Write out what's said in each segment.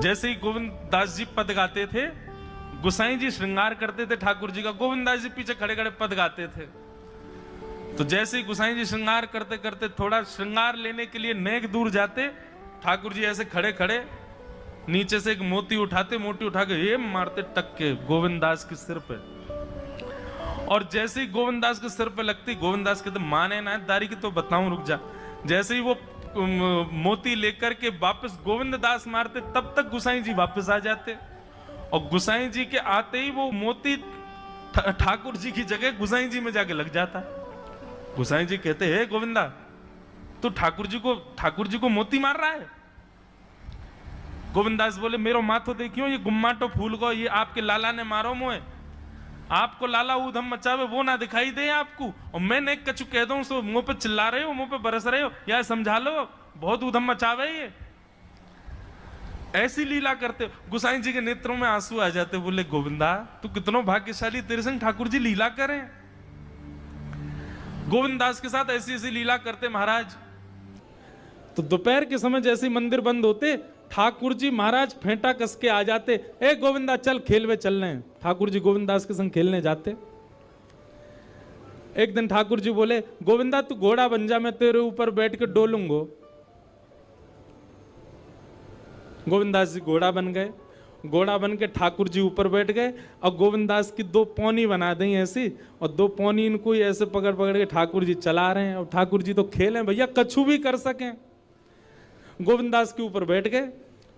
जैसे ही गोविंद दास जी पद गाते थे, गोसाई जी श्रृंगार करते थे ठाकुर जी का, गोविंद दास जी पीछे खड़े खड़े पद गाते थे। तो जैसे ही गोसाई जी श्रृंगार करते करते थोड़ा श्रृंगार लेने के लिए नेक दूर जाते, ठाकुर जी ऐसे खड़े खड़े नीचे से एक मोती उठाते, मोती उठा के ये मारते टक के गोविंद दास के सिर पे। और जैसे ही गोविंद दास के सिर पे लगती, गोविंद दास कहते माने ना दारी की तो बताऊं, रुक जा। जैसे ही वो मोती लेकर के वापस गोविंद दास मारते, तब तक गोसाई जी वापस आ जाते। और गोसाई जी के आते ही वो मोती ठाकुर जी की जगह गोसाई जी में जाके लग जाता। गोसाई जी कहते हे गोविंदा, तू ठाकुर जी को मोती मार रहा है? गोविंद दास बोले मेरो माथो देखियो, ये गुम्माटो फूल को ये आपके लाला ने मारो मोए। आपको लाला ऊधम मचावे वो ना दिखाई दे आपको, और मैं नेक कछु कह दूं सो मुंह पे चिल्ला रहे हो, मुंह पे बरस रहे हो, या समझा लो बहुत ऊधम मचावे ये। ऐसी लीला करते। गोसाई जी के नेत्रों में आंसू आ जाते, बोले गोविंदा तू कितनो भाग्यशाली, तेरे संग ठाकुर जी लीला करें। गोविंद दास के साथ ऐसी ऐसी लीला करते महाराज। तो दोपहर के समय जैसे मंदिर बंद होते, ठाकुर जी महाराज फेंटा कस के आ जाते, ए गोविंदा चल खेलवे चल रहे हैं। ठाकुर जी गोविंद दास के संग खेलने जाते। एक दिन ठाकुर जी बोले गोविंदा तू घोड़ा बन जा, मैं तेरे ऊपर बैठ के डोलूंगो। गोविंद दास जी घोड़ा बन गए। घोड़ा बन के ठाकुर जी ऊपर बैठ गए, और गोविंद दास की दो पौनी बना दी ऐसी, और दो पौनी इनको ही ऐसे पकड़ पकड़ के ठाकुर जी चला रहे हैं। और ठाकुर जी तो खेलें भैया, कछु भी कर सकें। गोविंद दास के ऊपर बैठ गए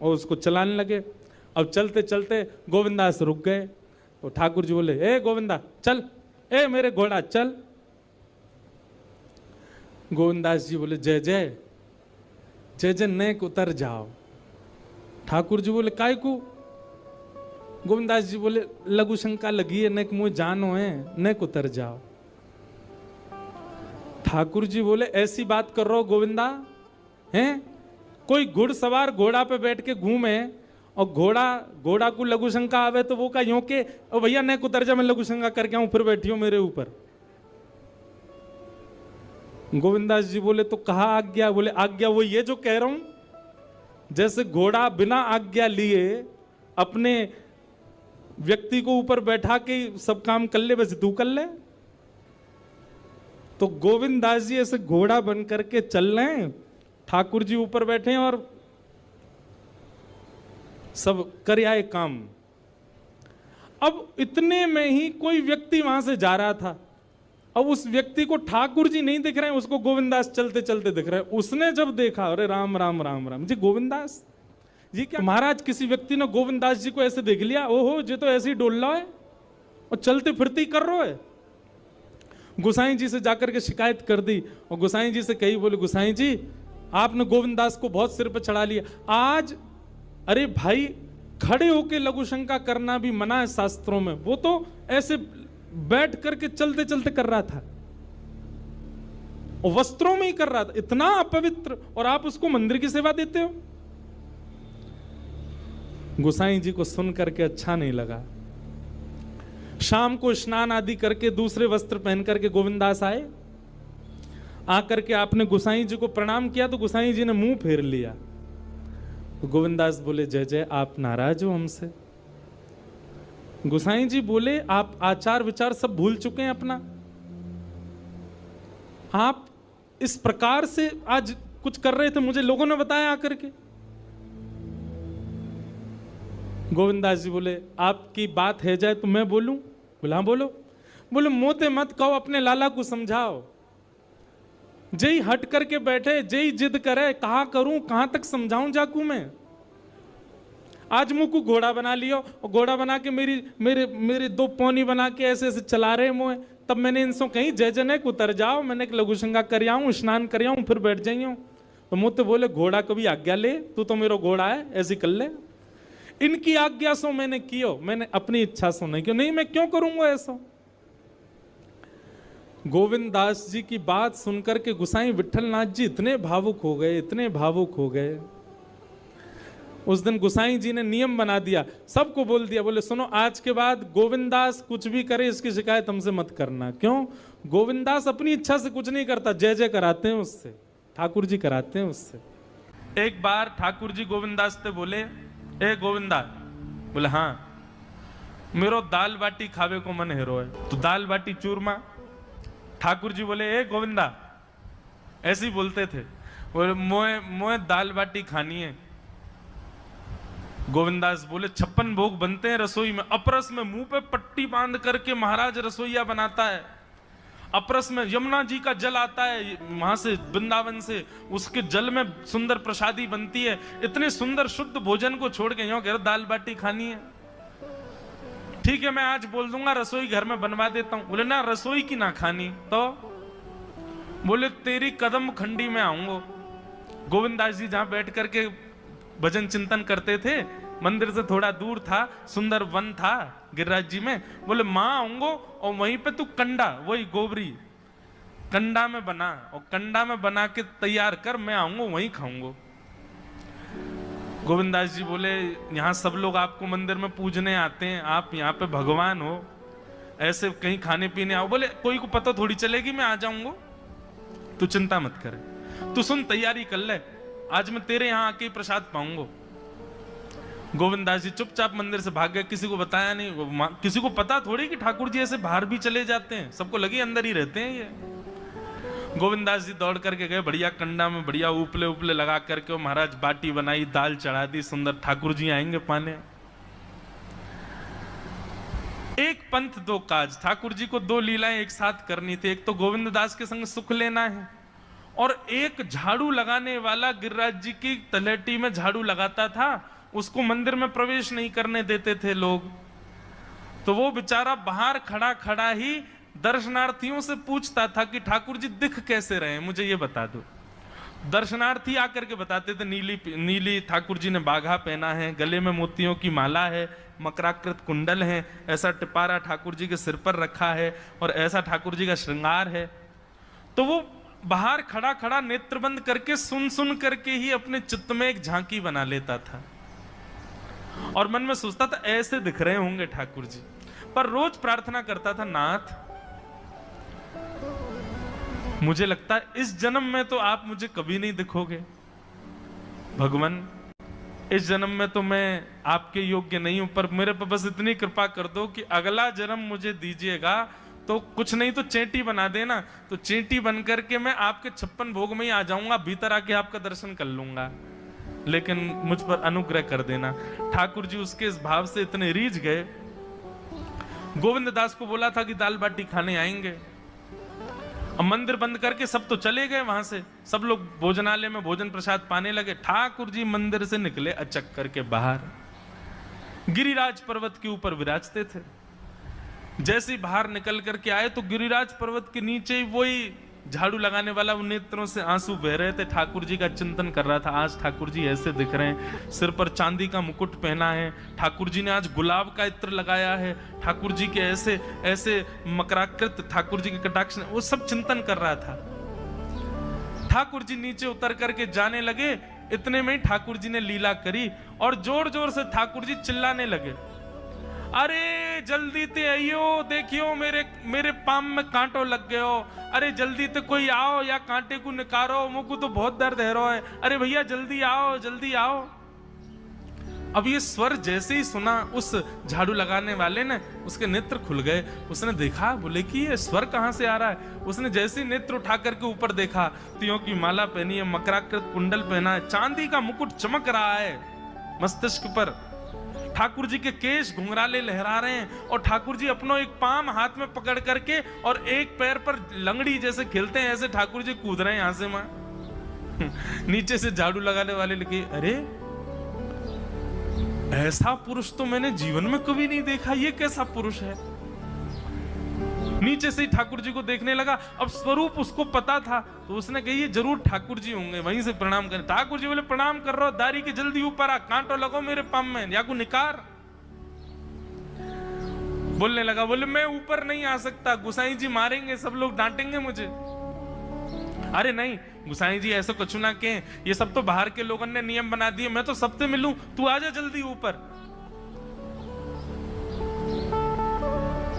और उसको चलाने लगे। अब चलते चलते गोविंद दास रुक गए। तो ठाकुर जी बोले ए गोविंदा चल, ए मेरे घोड़ा चल। गोविंद दास जी बोले जय जय जय जय, नेक उतर जाओ। ठाकुर जी बोले काय को? गोविंद दास जी बोले लघु शंका लगी है, नेक मुझे जानो है, नेक उतर जाओ। ठाकुर जी बोले ऐसी बात कर रहे हो गोविंदा हैं? कोई घुड़सवार घोड़ा पे बैठ के घूमे और घोड़ा को लघु शंका आवे तो वो का यूं के ओ भैया नेक उतर जा, मैं लघु शंका करके आऊं, फिर बैठियो मेरे ऊपर। गोविंदास जी बोले तो कहा आज्ञा? बोले आज्ञा वो ये जो कह रहा हूं, जैसे घोड़ा बिना आज्ञा लिए अपने व्यक्ति को ऊपर बैठा के सब काम कर ले, वैसे तू कर ले। तो गोविंद दास जी ऐसे घोड़ा बन करके चल रहे हैं, ठाकुर जी ऊपर बैठे हैं और सब कर आए काम। अब इतने में ही कोई व्यक्ति वहां से जा रहा था। अब उस व्यक्ति को ठाकुर जी नहीं दिख रहे हैं, उसको गोविंद दास चलते चलते दिख रहे हैं। उसने जब देखा अरे राम राम राम राम जी, गोविंद दास जी क्या महाराज? किसी व्यक्ति ने गोविंद दास जी को ऐसे देख लिया, ओहो जी तो ऐसे ही डोल रहा है और चलते फिरते कर रहा है। गोसाई जी से जाकर के शिकायत कर दी और गोसाई जी से कही, बोले गोसाई जी आपने गोविंद दास को बहुत सिर पर चढ़ा लिया आज। अरे भाई खड़े होके लघु शंका करना भी मना है शास्त्रों में, वो तो ऐसे बैठ करके चलते चलते कर रहा था और वस्त्रों में ही कर रहा था, इतना अपवित्र, और आप उसको मंदिर की सेवा देते हो। गोसाई जी को सुन करके अच्छा नहीं लगा। शाम को स्नान आदि करके दूसरे वस्त्र पहन करके गोविंद दास आए। आकर के आपने गोसाई जी को प्रणाम किया तो गोसाई जी ने मुंह फेर लिया। तो गोविंद दास बोले जय जय, आप नाराज हो हमसे? गोसाई जी बोले आप आचार विचार सब भूल चुके हैं अपना। आप इस प्रकार से आज कुछ कर रहे थे, मुझे लोगों ने बताया आकर के। गोविंद दास जी बोले आपकी बात है जाए तो मैं बोलूं? बोला हाँ बोलो। बोले मोते मत कहो, अपने लाला को समझाओ। जय हट करके बैठे, जय जिद करे, कहा करूं कहां तक समझाऊं जाकू मैं? आज मुंह को घोड़ा बना लियो और घोड़ा बना के मेरे दो पौनी बना के ऐसे ऐसे चला रहे मुँह। तब मैंने इनसे कहीं जय जय नेक उतर जाओ, मैंने एक लघु शंका कर आऊं, स्नान कर आऊं, फिर बैठ जाइयो। तो मुझे बोले घोड़ा कभी आज्ञा ले, तू तो मेरा घोड़ा है, ऐसी कर ले। इनकी आज्ञा सो मैंने कियो, मैंने अपनी इच्छा सो नहीं कियो। नहीं मैं क्यों करूंगा ऐसा? गोविंद दास जी की बात सुनकर के गोसाई विठलनाथ जी इतने भावुक हो गए, इतने भावुक हो गए। उस दिन गोसाई जी ने नियम बना दिया, सबको बोल दिया, बोले सुनो आज के बाद गोविंद दास कुछ भी करे इसकी शिकायत हमसे मत करना। क्यों? गोविंद दास अपनी इच्छा से कुछ नहीं करता, जय जय कराते हैं उससे, ठाकुर जी कराते हैं उससे। एक बार ठाकुर जी गोविंद दास से बोले ए गोविंदा। बोले हाँ, मेरो दाल बाटी खावे को मन हेरो है। तो दाल बाटी चूरमा। ठाकुर जी बोले ए गोविंदा, ऐसे ही बोलते थे, बोले मोए दाल बाटी खानी है। गोविंदास बोले 56 भोग बनते हैं रसोई में। अपरस में मुंह पे पट्टी बांध करके महाराज रसोईया बनाता है। अपरस में यमुना जी का जल आता है वहां से, वृंदावन से, उसके जल में सुंदर प्रसादी बनती है। इतने सुंदर शुद्ध भोजन को छोड़ के यूं कह रहे दाल बाटी खानी है। ठीक है, मैं आज बोल दूंगा रसोई घर में बनवा देता हूं। बोले ना, रसोई की ना खानी तो। बोले तेरी कदम खंडी में आऊंगा। गोविंदास जी जहां बैठ करके भजन चिंतन करते थे, मंदिर से थोड़ा दूर था, सुंदर वन था गिरिराज जी में। बोले मां आऊंगा और वहीं पे तू कंडा, वही गोबरी कंडा में बना, और कंडा में बना के तैयार कर, मैं आऊंगा वहीं खाऊंगा। गोविंदास जी बोले यहाँ सब लोग आपको मंदिर में पूजने आते हैं, आप यहाँ पे भगवान हो, ऐसे कहीं खाने पीने आओ। बोले कोई को पता थोड़ी चलेगी, मैं आ जाऊंगा, तू चिंता मत करे, तू सुन तैयारी कर ले, आज मैं तेरे यहाँ आके प्रसाद पाऊंगा। गोविंदास जी चुपचाप मंदिर से भाग गए, किसी को बताया नहीं। किसी को पता थोड़ी कि ठाकुर जी ऐसे बाहर भी चले जाते हैं, सबको लगे अंदर ही रहते हैं ये। गोविंदास जी दौड़ करके गए, बढ़िया कंडा में बढ़िया उपले उपले लगा करके महाराज बाटी बनाई, दाल चढ़ा दी, सुंदर। ठाकुर जी आएंगे पाने। एक पंथ दो काज, ठाकुर जी को दो लीलाएं एक साथ करनी थी। एक तो गोविंद दास के संग सुख लेना है, और एक झाड़ू लगाने वाला गिरिराज जी की तलहटी में झाड़ू लगाता था, उसको मंदिर में प्रवेश नहीं करने देते थे लोग। तो वो बेचारा बाहर खड़ा खड़ा ही दर्शनार्थियों से पूछता था कि ठाकुर जी दिख कैसे रहे, मुझे ये बता दो। दर्शनार्थी आकर के बताते थे नीली ठाकुर जी ने बाघा पहना है, गले में मोतियों की माला है, मकराकृत कुंडल है, ऐसा टिपारा ठाकुर जी के सिर पर रखा है, और ऐसा ठाकुर जी का श्रृंगार है। तो वो बाहर खड़ा खड़ा नेत्र बंद करके सुन सुन करके ही अपने चित्त में एक झांकी बना लेता था, और मन में सोचता था ऐसे दिख रहे होंगे ठाकुर जी। पर रोज प्रार्थना करता था, नाथ मुझे लगता है इस जन्म में तो आप मुझे कभी नहीं दिखोगे, भगवान इस जन्म में तो मैं आपके योग्य नहीं हूं, पर मेरे पर बस इतनी कृपा कर दो कि अगला जन्म मुझे दीजिएगा, तो कुछ नहीं तो चेंटी बना देना, तो चेंटी बन करके मैं आपके 56 भोग में ही आ जाऊंगा, भीतर आके आपका दर्शन कर लूंगा, लेकिन मुझ पर अनुग्रह कर देना। ठाकुर जी उसके इस भाव से इतने रीझ गए। गोविंद दास को बोला था कि दाल बाटी खाने आएंगे, अब मंदिर बंद करके सब तो चले गए वहां से, सब लोग भोजनालय में भोजन प्रसाद पाने लगे। ठाकुर जी मंदिर से निकले अचक करके बाहर, गिरिराज पर्वत के ऊपर विराजते थे। जैसे ही बाहर निकल करके आए तो गिरिराज पर्वत के नीचे ही वही झाड़ू लगाने वाला उन नेत्रों से आंसू बह रहे थे। ठाकुर जी का चिंतन कर रहा था, आज ठाकुर जी ऐसे दिख रहे हैं, सिर पर चांदी का मुकुट पहना है, ठाकुर जी ने आज गुलाब का इत्र लगाया है, ठाकुर जी के ऐसे ऐसे मकराकृत ठाकुर जी के कटाक्ष, वो सब चिंतन कर रहा था। ठाकुर जी नीचे उतर करके जाने लगे, इतने में ही ठाकुर जी ने लीला करी और जोर जोर से ठाकुर जी चिल्लाने लगे, अरे जल्दी ते आइयो, देखियो मेरे पाम में कांटो लग गयो, अरे जल्दी ते कोई आओ या कांटे को निकारो, मुझको तो बहुत दर्द है रहा है, अरे भैया जल्दी आओ जल्दी आओ। अब ये स्वर जैसे ही सुना उस झाड़ू लगाने वाले ने, उसके नेत्र खुल गए। उसने देखा, बोले कि ये स्वर कहां से आ रहा है। उसने जैसे ही नेत्र उठा करके ऊपर देखा, तियों की माला पहनी है, मकराकृत कुंडल पहना है, चांदी का मुकुट चमक रहा है मस्तिष्क पर, ठाकुर जी के केश घुंघराले लहरा रहे हैं, और ठाकुर जी अपनो एक पाम हाथ में पकड़ करके और एक पैर पर लंगड़ी जैसे खेलते हैं, ऐसे ठाकुर जी कूद रहे हैं यहां से वहां। नीचे से झाड़ू लगाने वाले लगे, अरे ऐसा पुरुष तो मैंने जीवन में कभी नहीं देखा, ये कैसा पुरुष है। नीचे से ही ठाकुर जी को देखने लगा। अब स्वरूप उसको पता था, तो उसने कही ये जरूर ठाकुर जी होंगे, वहीं से प्रणाम करें। ठाकुर जी बोले प्रणाम कर रहा हूं, दारी के जल्दी ऊपर आ, कांटो लगो मेरे पाम में, या को निकार। बोलने लगा, बोले मैं ऊपर नहीं आ सकता, गुसाई जी मारेंगे, सब लोग डांटेंगे मुझे। अरे नहीं गुसाई जी ऐसा कुछ ना के, ये सब तो बाहर के लोगों ने नियम बना दिए, मैं तो सबसे मिलूं, तू आजा जल्दी ऊपर।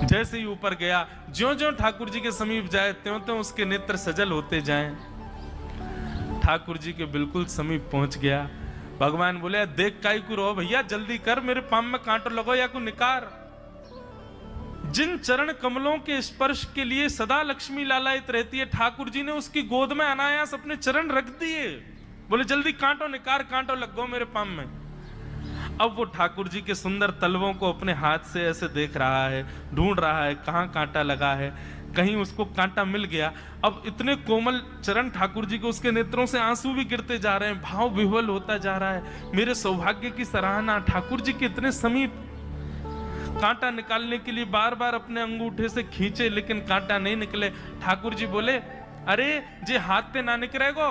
जैसे ही ऊपर गया, ज्यों-ज्यों ठाकुर जी के समीप जाए, त्यों-त्यों उसके नेत्र सजल होते जाएं। ठाकुर जी के बिल्कुल समीप पहुंच गया, भगवान बोले देख काई को रो भैया, जल्दी कर, मेरे पाम में कांटो लगो या को निकार। जिन चरण कमलों के स्पर्श के लिए सदा लक्ष्मी लालायित रहती है, ठाकुर जी ने उसकी गोद में अनायास अपने चरण रख दिए। बोले जल्दी कांटो निकार, कांटो लग गो मेरे पाम में। अब वो ठाकुर जी के सुंदर तलवों को अपने हाथ से ऐसे देख रहा है, ढूंढ रहा है कहाँ कांटा लगा है, कहीं उसको कांटा मिल गया। अब इतने कोमल चरण ठाकुर जी को, उसके नेत्रों से आंसू भी गिरते जा रहे हैं, भाव विह्वल होता जा रहा है। मेरे सौभाग्य की सराहना, ठाकुर जी के इतने समीप। कांटा निकालने के लिए बार बार अपने अंगूठे से खींचे, लेकिन कांटा नहीं निकले। ठाकुर जी बोले अरे जे हाथ पे ना निकलेगो।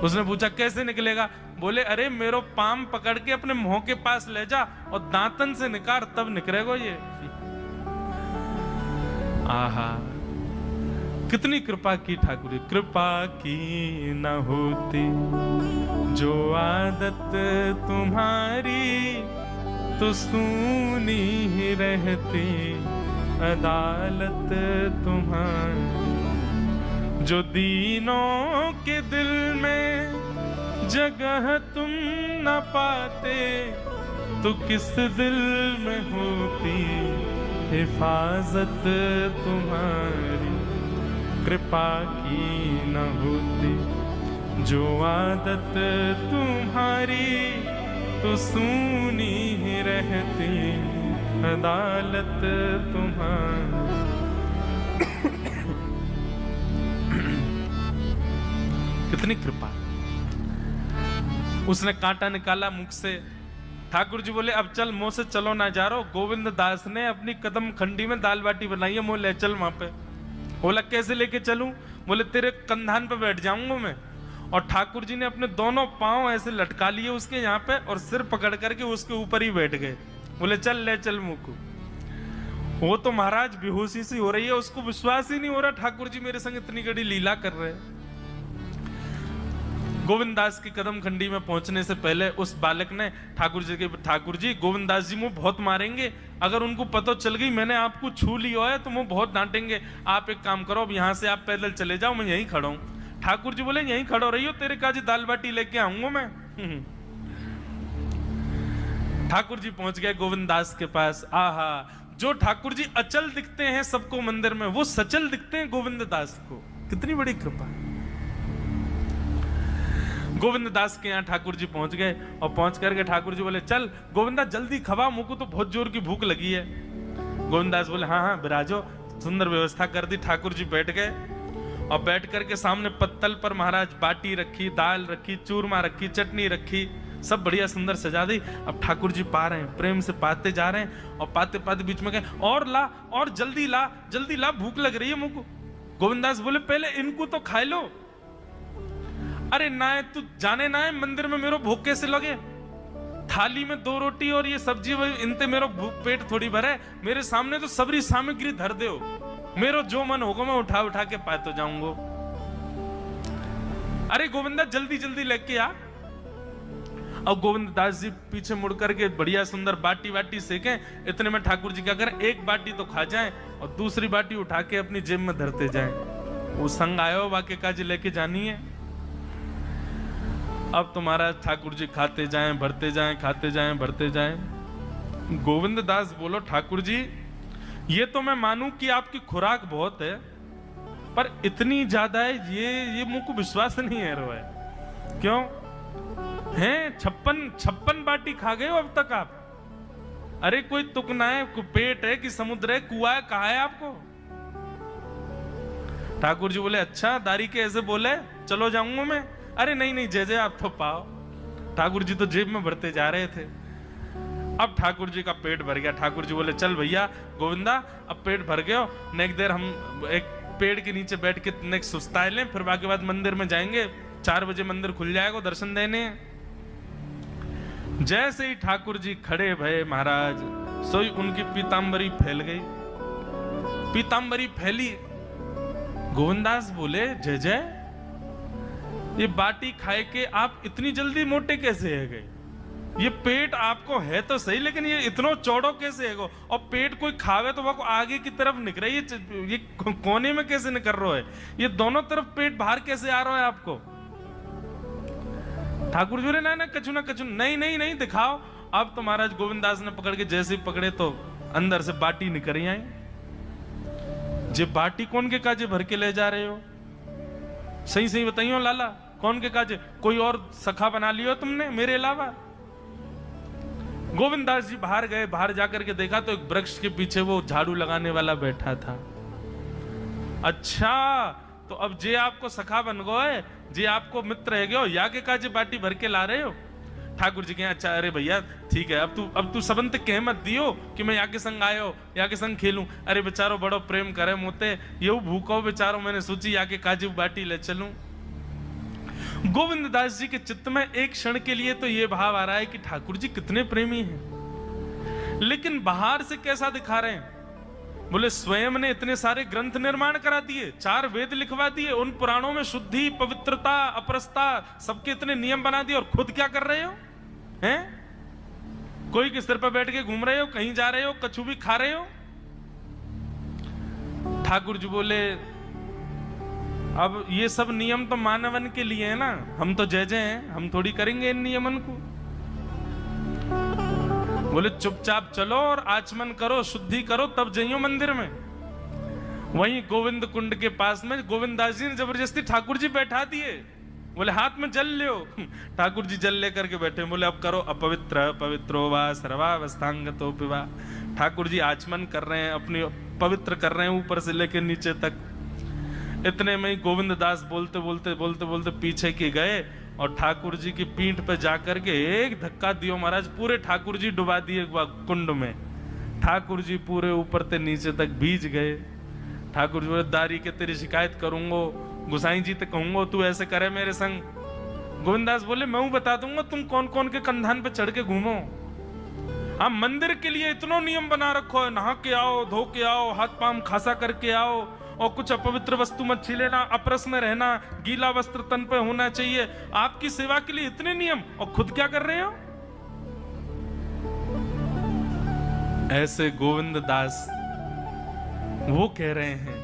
उसने पूछा कैसे निकलेगा? बोले अरे मेरो पाम पकड़ के अपने मुंह के पास ले जा और दांतन से निकाल, तब निकलेगो ये। आहा, कितनी कृपा की ठाकुर जी। कृपा की न होती जो आदत तुम्हारी, तो सूनी ही रहती अदालत तुम्हारी। जो दीनों के दिल में जगह तुम न पाते, तो किस दिल में होती हिफाजत तुम्हारी। कृपा की न होती जो आदत तुम्हारी, तो सूनी ही रहती अदालत तुम्हारी। कितनी कृपा। उसने कांटा निकाला मुख से। ठाकुर जी बोले अब चल, मुंह से चलो ना जा रहा। गोविंद दास ने अपनी कदम खंडी में दाल बाटी बनाई है, मुंह ले चल वहां पे। बोला कैसे लेके चलूं? बोले तेरे कंधान पे बैठ जाऊंगा मैं। और ठाकुर जी ने अपने दोनों पांव ऐसे लटका लिए उसके यहाँ पे, और सिर पकड़ करके उसके ऊपर ही बैठ गए। बोले चल ले चल मुंह को। वो तो महाराज बेहोशी सी हो रही है, उसको विश्वास ही नहीं हो रहा ठाकुर जी मेरे संग इतनी बड़ी लीला कर रहे हैं। गोविंद दास की कदम खंडी में पहुंचने से पहले उस बालक ने ठाकुर जी गोविंद दास जी मुझे बहुत मारेंगे, अगर उनको पता चल गई मैंने आपको छू लिया है तो मुझे बहुत डांटेंगे। आप एक काम करो, अब यहाँ से आप पैदल चले जाओ, मैं यहीं खड़ा हूं। ठाकुर जी बोले यहीं खड़ो रही हो, तेरे काजी दाल बाटी लेके आऊंगा मैं। ठाकुर जी पहुंच गए गोविंद दास के पास। आहा, जो ठाकुर जी अचल दिखते हैं सबको मंदिर में, वो सचल दिखते हैं गोविंद दास को। कितनी बड़ी कृपा। गोविंद दास के यहाँ ठाकुर जी पहुंच गए, और पहुंच करके ठाकुर जी बोले चल गोविंदा जल्दी खवा, मुझको तो बहुत जोर की भूख लगी है। गोविंद दास बोले हाँ हाँ बिराजो। सुंदर व्यवस्था कर दी। ठाकुर जी बैठ गए, और बैठ करके सामने पत्तल पर महाराज बाटी रखी, दाल रखी, चूरमा रखी, चटनी रखी, सब बढ़िया सुंदर सजा दी। अब ठाकुर जी पा रहे हैं, प्रेम से पाते जा रहे हैं, और पाते पाते बीच में कहे और ला, और जल्दी ला, भूख लग रही है मुझको। गोविंदास बोले पहले इनको तो खा लो। अरे ना है तू जाने ना है मंदिर में मेरो भूख कैसे लगे? थाली में 2 रोटी और ये सब्जी, इनते मेरो पेट थोड़ी भरे। मेरे सामने तो सबरी सामग्री धर दो, मेरो जो मन होगा मैं उठा उठा के पाते जाऊंगा। अरे गोविंदा जल्दी जल्दी लेके आ। अब गोविंद दास जी पीछे मुड़ करके बढ़िया सुंदर बाटी वाटी सेके। इतने में ठाकुर जी क्या करें, एक बाटी तो खा जाएं और दूसरी बाटी उठा के अपनी जेब में धरते जाएं। वो संग आयो वाक्य काजी लेके जानी है। अब तुम्हारा ठाकुर जी खाते जाएं, भरते जाएं, खाते जाएं, भरते जाएं। गोविंद दास बोलो ठाकुर जी ये तो मैं मानूं कि आपकी खुराक बहुत है, पर इतनी ज्यादा है ये मुझको विश्वास नहीं है रहा है। क्यों हैं? 56 बाटी खा गए हो अब तक आप? अरे कोई तुक ना है, पेट है कि समुद्र है, कुआ है, कहा है आपको? ठाकुर जी बोले अच्छा दारी के ऐसे बोले, चलो जाऊंगा मैं। अरे नहीं जय आप तो पाओ। ठाकुर जी तो जेब में भरते जा रहे थे। अब ठाकुर जी का पेट भर गया। ठाकुर जी बोले चल भैया गोविंदा अब पेट भर गया, नेक्स्ट देर हम एक पेड़ के नीचे बैठ के नेक्स्ट सुस्ताए लें, फिर बाकी बाद मंदिर में जाएंगे। 4 बजे मंदिर खुल जाएगा, दर्शन देने। जैसे ही ठाकुर जी खड़े भये महाराज, सोई उनकी पीतांबरी फैल गई। पीतांबरी फैली। गोविंदास बोले जय ये बाटी खाए के आप इतनी जल्दी मोटे कैसे है गए? ये पेट आपको है तो सही, लेकिन ये इतना चौड़ो कैसे है गो? और पेट कोई खावे तो वो आगे की तरफ निकल रही है, ये कोने में कैसे निकल रहा है? ये दोनों तरफ पेट बाहर कैसे आ रहा है आपको? ठाकुर जी बोले ना कछु ना कछु, नहीं नहीं नहीं दिखाओ। अब तो महाराज गोविंददास ने पकड़ के जैसे ही पकड़े तो अंदर से बाटी निकल आई। जे बाटी कौन के काजे भर के ले जा रहे हो? सही सही बताइयो लाला, कौन के काजे? कोई और सखा बना लियो तुमने मेरे अलावा? गोविंददास जी बाहर गए, बाहर जाकर के देखा तो एक वृक्ष के पीछे वो झाड़ू लगाने वाला बैठा था। अच्छा, तो अब जे आपको सखा बन गए, जे आपको मित्र है गयो, या के काजे बाटी भर के ला रहे हो? ठाकुर जी के अच्छा, अरे भैया ठीक है, अब तू सबंत कह मत दियो कि मैं यहाँ के संग आयो, यहाँ के संग खेलूं। अरे बेचारो बड़ो प्रेम करे मोते, ये भूखो बेचारो, मैंने सोची यहाँ के काजू बाटी ले चलूं। गोविंददास जी के चित्त में एक क्षण के लिए तो ये भाव आ रहा है कि ठाकुर जी कितने प्रेमी हैं, लेकिन बाहर से कैसा दिखा रहे हैं? बोले स्वयं ने इतने सारे ग्रंथ निर्माण करा दिए, 4 वेद लिखवा दिए, उन पुराणों में शुद्धि, पवित्रता, अपरसता, सबके इतने नियम बना दिए, और खुद क्या कर रहे हो? हैं? कोई के सिर पर बैठ के घूम रहे हो, कहीं जा रहे हो, कछु भी खा रहे हो? ठाकुर जी बोले अब ये सब नियम तो मानवन के लिए है ना, हम तो जय जय हैं, हम थोड़ी करेंगे इन नियमन को। बोले चुपचाप चलो और आचमन करो, शुद्धि करो, तब जाइयो मंदिर में। वहीं गोविंद कुंड के पास में गोविंददास जी ने जबरदस्ती ठाकुर जी बैठा दिए। बोले हाथ में जल लो। ठाकुर जी जल लेकर के बैठे, बोले अब करो अपवित्र पवित्रो वा सर्वावस्थांगतो पिवा। ठाकुर जी आचमन कर रहे हैं, अपनी पवित्र कर रहे हैं ऊपर से लेकर नीचे तक। इतने में ही गोविंददास बोलते बोलते बोलते बोलते पीछे के गए और ठाकुर जी की पीठ पे जाकर के एक धक्का दियो महाराज, पूरे ठाकुर जी डुबा दिए कुंड में। ठाकुर जी पूरे ऊपर से नीचे तक भीज गए। ठाकुर जी बोले दारी के तेरी शिकायत करूंगो, गुसाई जी तक कहूंगो तू ऐसे करे मेरे संग। गोविंददास बोले मैं बता दूंगा तुम कौन कौन के कंधान पे चढ़ के घूमो। आप मंदिर के लिए इतना नियम बना रखो है, नहा के आओ, धो के आओ, हाथ पांव खासा करके आओ, और कुछ अपवित्र वस्तु मत छीलेना, अपरस में रहना, गीला वस्त्र तन पे होना चाहिए। आपकी सेवा के लिए इतने नियम, और खुद क्या कर रहे हो? ऐसे गोविंददास वो कह रहे हैं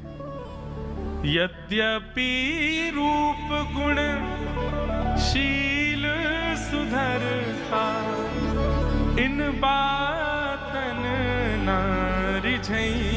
यद्यपि रूप गुण शील सुधरता, इन बातन ना रिझई